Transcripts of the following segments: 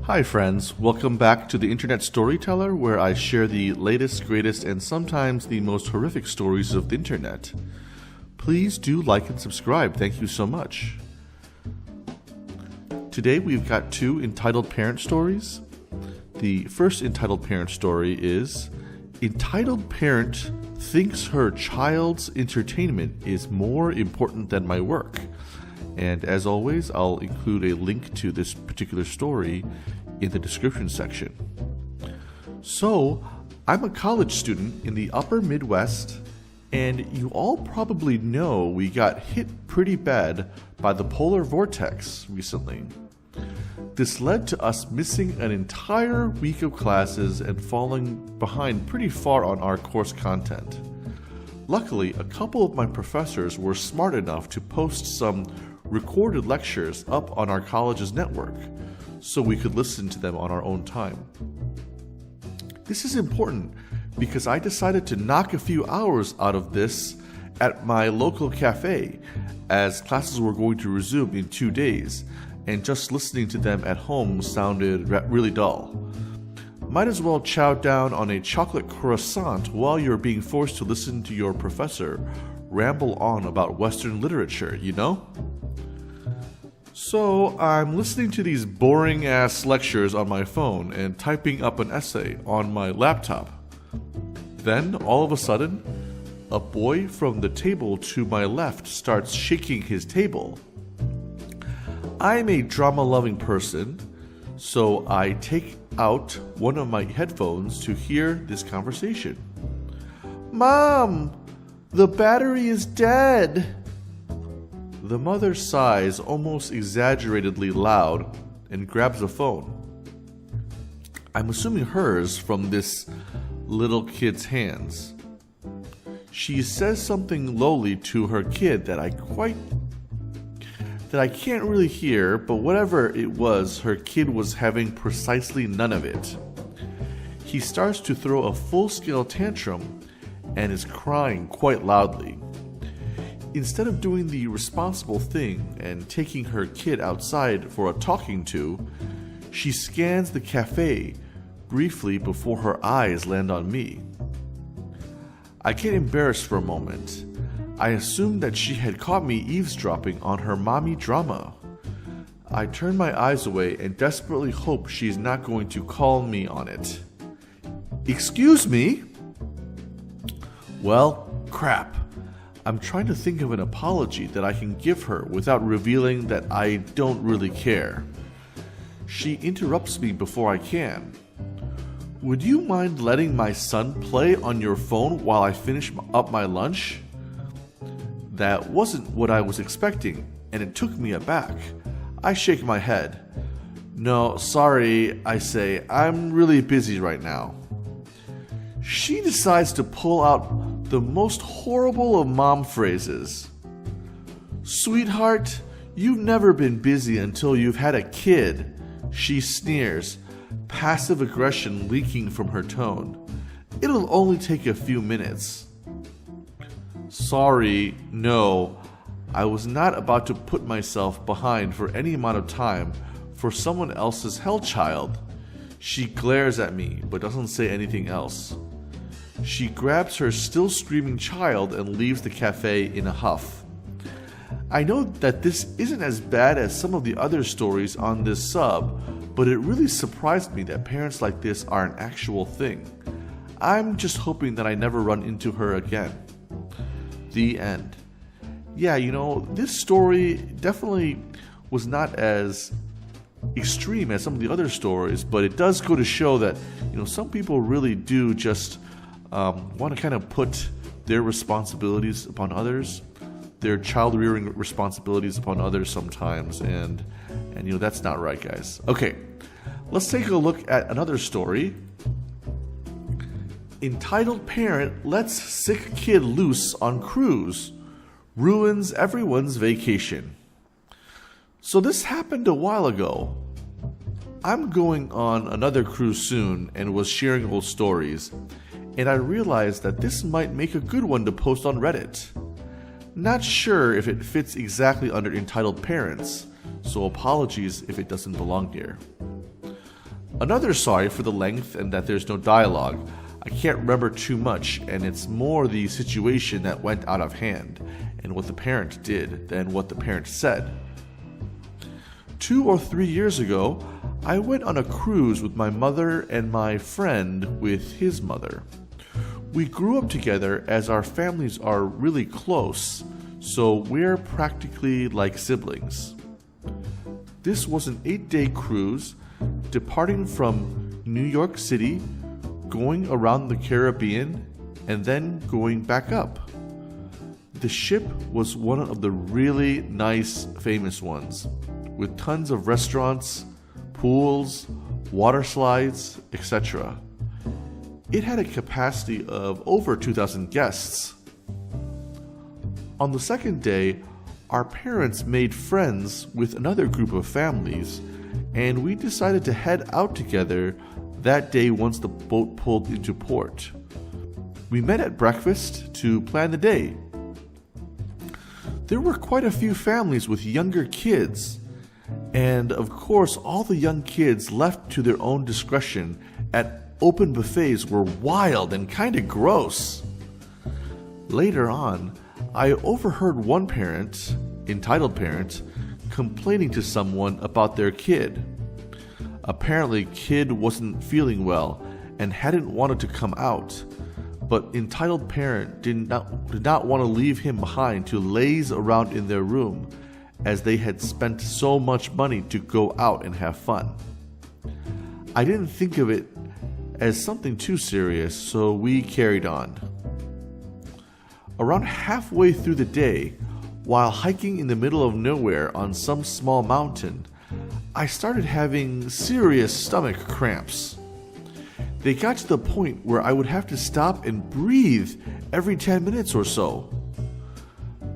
Hi friends, welcome back to the Internet Storyteller, where I share the latest, greatest, and sometimes the most horrific stories of the internet. Please do like and subscribe, thank you so much. Today we've got two entitled parent stories. The first entitled parent story is Entitled Parent Thinks Her Child's Entertainment is More Important Than My Work. And as always, I'll include a link to this particular story in the description section. So, I'm a college student in the upper Midwest, and you all probably know we got hit pretty bad by the polar vortex recently. This led to us missing an entire week of classes and falling behind pretty far on our course content. Luckily, a couple of my professors were smart enough to post some recorded lectures up on our college's network, so we could listen to them on our own time. This is important because I decided to knock a few hours out of this at my local cafe, as classes were going to resume in 2 days, and just listening to them at home sounded really dull. Might as well chow down on a chocolate croissant while you're being forced to listen to your professor ramble on about Western literature, you know? So I'm listening to these boring ass lectures on my phone and typing up an essay on my laptop. Then, all of a sudden, a boy from the table to my left starts shaking his table. I'm a drama-loving person, so I take out one of my headphones to hear this conversation. "Mom, the battery is dead!" The mother sighs almost exaggeratedly loud and grabs a phone. I'm assuming hers from this little kid's hands. She says something lowly to her kid that I can't really hear, but whatever it was, her kid was having precisely none of it. He starts to throw a full-scale tantrum and is crying quite loudly. Instead of doing the responsible thing and taking her kid outside for a talking to, she scans the cafe briefly before her eyes land on me. I get embarrassed for a moment. I assumed that she had caught me eavesdropping on her mommy drama. I turn my eyes away and desperately hope she's not going to call me on it. "Excuse me?" Well, crap. I'm trying to think of an apology that I can give her without revealing that I don't really care. She interrupts me before I can. "Would you mind letting my son play on your phone while I finish up my lunch?" That wasn't what I was expecting, and it took me aback. I shake my head. "No, sorry," I say. "I'm really busy right now." She decides to pull out the most horrible of mom phrases. "Sweetheart, you've never been busy until you've had a kid," she sneers, passive aggression leaking from her tone. "It'll only take a few minutes." Sorry, no, I was not about to put myself behind for any amount of time for someone else's hell child. She glares at me but doesn't say anything else. She grabs her still screaming child and leaves the cafe in a huff. I know that this isn't as bad as some of the other stories on this sub, but it really surprised me that parents like this are an actual thing. I'm just hoping that I never run into her again. The end. Yeah, this story definitely was not as extreme as some of the other stories, but it does go to show that, some people really do just want to kind of put their responsibilities upon others, their child rearing responsibilities upon others sometimes, and that's not right, guys. Okay, let's take a look at another story. Entitled Parent Lets Sick Kid Loose on Cruise, Ruins Everyone's Vacation. So this happened a while ago. I'm going on another cruise soon and was sharing old stories, and I realized that this might make a good one to post on Reddit. Not sure if it fits exactly under Entitled Parents, so apologies if it doesn't belong here. Another sorry for the length and that there's no dialogue. I can't remember too much, and it's more the situation that went out of hand and what the parent did than what the parent said. 2 or 3 years ago, I went on a cruise with my mother and my friend with his mother. We grew up together as our families are really close, so we're practically like siblings. This was an 8-day cruise, departing from New York City, going around the Caribbean, and then going back up. The ship was one of the really nice, famous ones, with tons of restaurants, pools, water slides, etc. It had a capacity of over 2,000 guests. On the second day, our parents made friends with another group of families, and we decided to head out together that day once the boat pulled into port. We met at breakfast to plan the day. There were quite a few families with younger kids, and of course all the young kids left to their own discretion at open buffets were wild and kinda gross. Later on, I overheard one parent, entitled parent, complaining to someone about their kid. Apparently, kid wasn't feeling well and hadn't wanted to come out, but entitled parent did not want to leave him behind to laze around in their room, as they had spent so much money to go out and have fun. I didn't think of it as something too serious, so we carried on. Around halfway through the day, while hiking in the middle of nowhere on some small mountain, I started having serious stomach cramps. They got to the point where I would have to stop and breathe every 10 minutes or so.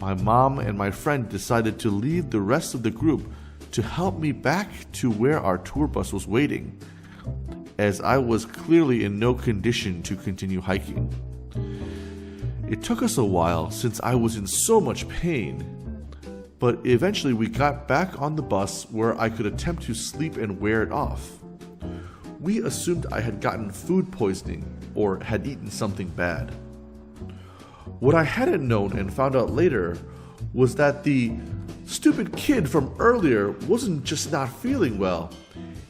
My mom and my friend decided to leave the rest of the group to help me back to where our tour bus was waiting, as I was clearly in no condition to continue hiking. It took us a while since I was in so much pain, but eventually we got back on the bus where I could attempt to sleep and wear it off. We assumed I had gotten food poisoning or had eaten something bad. What I hadn't known and found out later was that the stupid kid from earlier wasn't just not feeling well,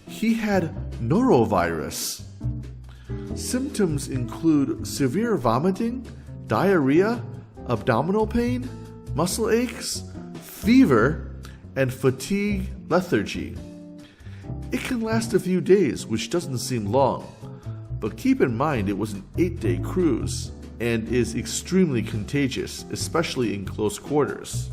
he had norovirus. Symptoms include severe vomiting, diarrhea, abdominal pain, muscle aches, fever, and fatigue lethargy. It can last a few days, which doesn't seem long, but keep in mind it was an 8-day cruise and is extremely contagious, especially in close quarters.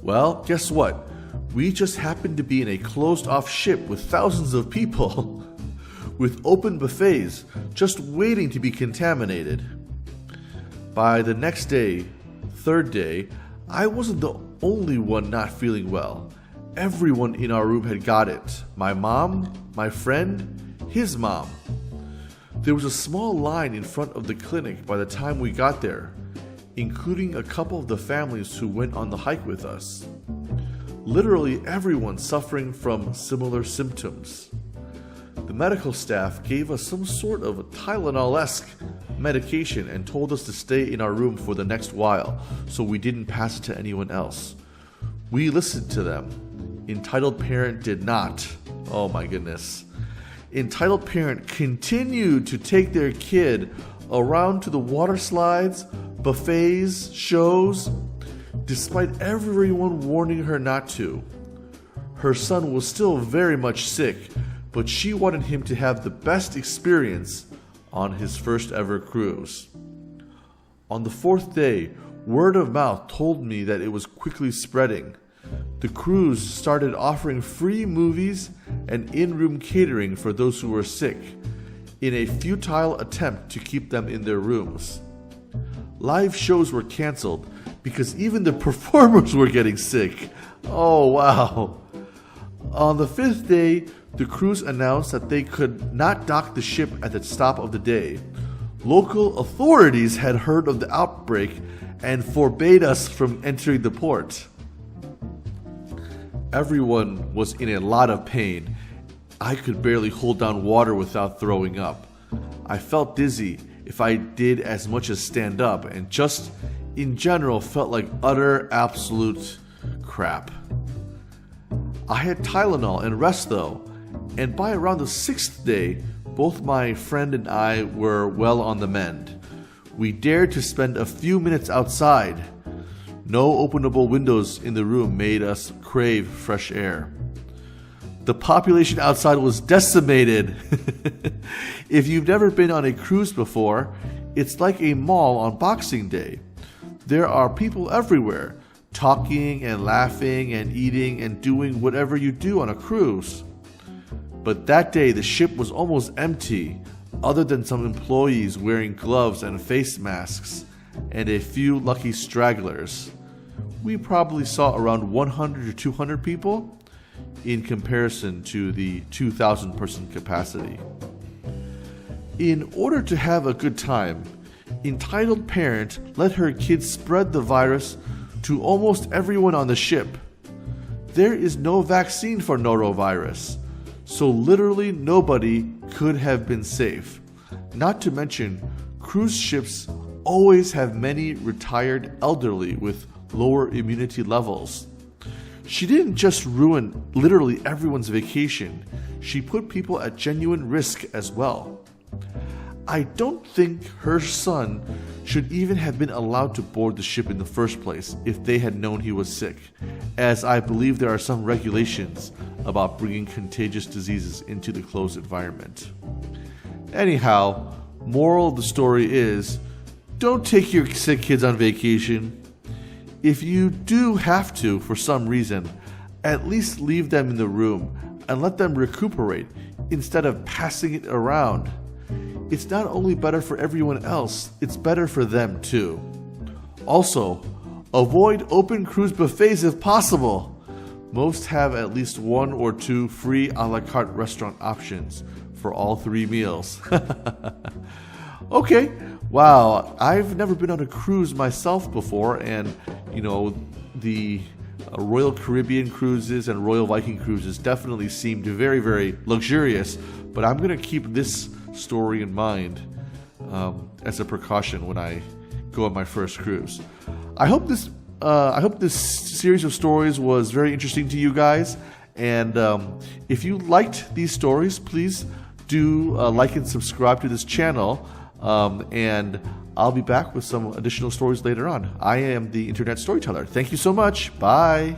Well, guess what? We just happened to be in a closed-off ship with thousands of people with open buffets just waiting to be contaminated. By the next day, third day, I wasn't the only one not feeling well. Everyone in our room had got it. My mom, my friend, his mom. There was a small line in front of the clinic by the time we got there, including a couple of the families who went on the hike with us. Literally everyone suffering from similar symptoms. The medical staff gave us some sort of Tylenol-esque medication and told us to stay in our room for the next while so we didn't pass it to anyone else. We listened to them. Entitled parent did not. Oh my goodness. Entitled parent continued to take their kid around to the water slides, buffets, shows, despite everyone warning her not to. Her son was still very much sick, but she wanted him to have the best experience on his first ever cruise. On the 4th day, word of mouth told me that it was quickly spreading. The cruise started offering free movies and in-room catering for those who were sick, in a futile attempt to keep them in their rooms. Live shows were canceled because even the performers were getting sick. Oh wow. On the 5th day, the cruise announced that they could not dock the ship at the stop of the day. Local authorities had heard of the outbreak and forbade us from entering the port. Everyone was in a lot of pain, I could barely hold down water without throwing up. I felt dizzy if I did as much as stand up, and just in general felt like utter absolute crap. I had Tylenol and rest though, and by around the 6th day, both my friend and I were well on the mend. We dared to spend a few minutes outside. No openable windows in the room made us crave fresh air. The population outside was decimated. If you've never been on a cruise before, it's like a mall on Boxing Day. There are people everywhere, talking and laughing and eating and doing whatever you do on a cruise. But that day the ship was almost empty, other than some employees wearing gloves and face masks, and a few lucky stragglers. We probably saw around 100 or 200 people in comparison to the 2,000 person capacity. In order to have a good time, entitled parent let her kids spread the virus to almost everyone on the ship. There is no vaccine for norovirus, so literally nobody could have been safe. Not to mention, cruise ships always have many retired elderly with lower immunity levels. She didn't just ruin literally everyone's vacation, she put people at genuine risk as well. I don't think her son should even have been allowed to board the ship in the first place if they had known he was sick, as I believe there are some regulations about bringing contagious diseases into the closed environment. Anyhow, moral of the story is, don't take your sick kids on vacation. If you do have to for some reason, at least leave them in the room and let them recuperate instead of passing it around. It's not only better for everyone else, it's better for them too. Also, avoid open cruise buffets if possible. Most have at least 1 or 2 free a la carte restaurant options for all 3 meals. Okay, wow, I've never been on a cruise myself before, and the Royal Caribbean cruises and Royal Viking cruises definitely seemed very, very luxurious, but I'm going to keep this story in mind as a precaution when I go on my first cruise. I hope this series of stories was very interesting to you guys, and if you liked these stories, please do like and subscribe to this channel, and I'll be back with some additional stories later on. I am the Internet Storyteller. Thank you so much. Bye.